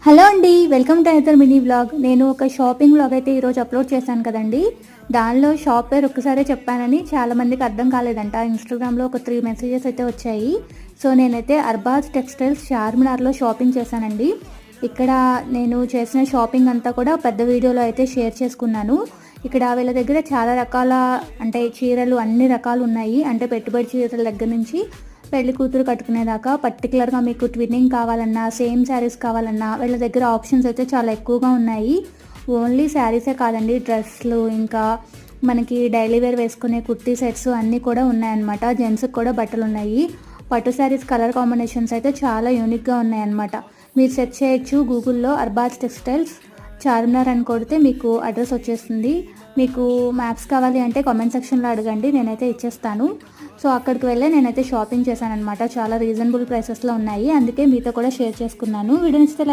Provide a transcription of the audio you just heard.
Hello అండి, welcome to another mini vlog. నేను ఒక షాపింగ్ వ్లాగ్ అయితే ఈరోజు అప్లోడ్ చేశాను కదండి. దానిలో షాప్ పేరు ఒక్కసారే చెప్పానని చాలామందికి అర్థం కాలేదంట. ఇన్స్టాగ్రామ్లో ఒక 3 మెసేజెస్ అయితే వచ్చాయి. సో నేనైతే అర్బాజ్ టెక్స్టైల్స్ చార్మినార్లో షాపింగ్ చేశానండి. ఇక్కడ నేను చేసిన షాపింగ్ అంతా కూడా పెద్ద వీడియోలో అయితే షేర్ చేసుకున్నాను. ఇక్కడ వీళ్ళ దగ్గర చాలా రకాల అంటే చీరలు అన్ని రకాలు ఉన్నాయి. అంటే పెట్టుబడి చీరల దగ్గర నుంచి పెళ్లి కూతురు కట్టుకునేదాకా పర్టికులర్గా మీకు ట్విన్నింగ్ కావాలన్నా, సేమ్ శారీస్ కావాలన్నా వీళ్ళ దగ్గర ఆప్షన్స్ అయితే చాలా ఎక్కువగా ఉన్నాయి. ఓన్లీ శారీసే కాదండి, డ్రెస్లు, ఇంకా మనకి డైలీ వేర్ వేసుకునే కుర్తీ సెట్స్ అన్నీ కూడా ఉన్నాయన్నమాట. జెంట్స్కి కూడా బట్టలు ఉన్నాయి. పట్టు శారీస్ కలర్ కాంబినేషన్స్ అయితే చాలా యూనిక్గా ఉన్నాయన్నమాట. మీరు సెర్చ్ చేయొచ్చు గూగుల్లో అర్బాజ్ టెక్స్టైల్స్ చార్మినార్ అని కొడితే మీకు అడ్రస్ వచ్చేస్తుంది. మీకు మ్యాప్స్ కావాలి అంటే కామెంట్ సెక్షన్లో అడగండి, నేనైతే ఇచ్చేస్తాను. సో అక్కడికి వెళ్ళి నేనైతే షాపింగ్ చేశాను అనమాట. చాలా రీజనబుల్ ప్రైసెస్లో ఉన్నాయి, అందుకే మీతో కూడా షేర్ చేసుకున్నాను. వీడియో నచ్చితే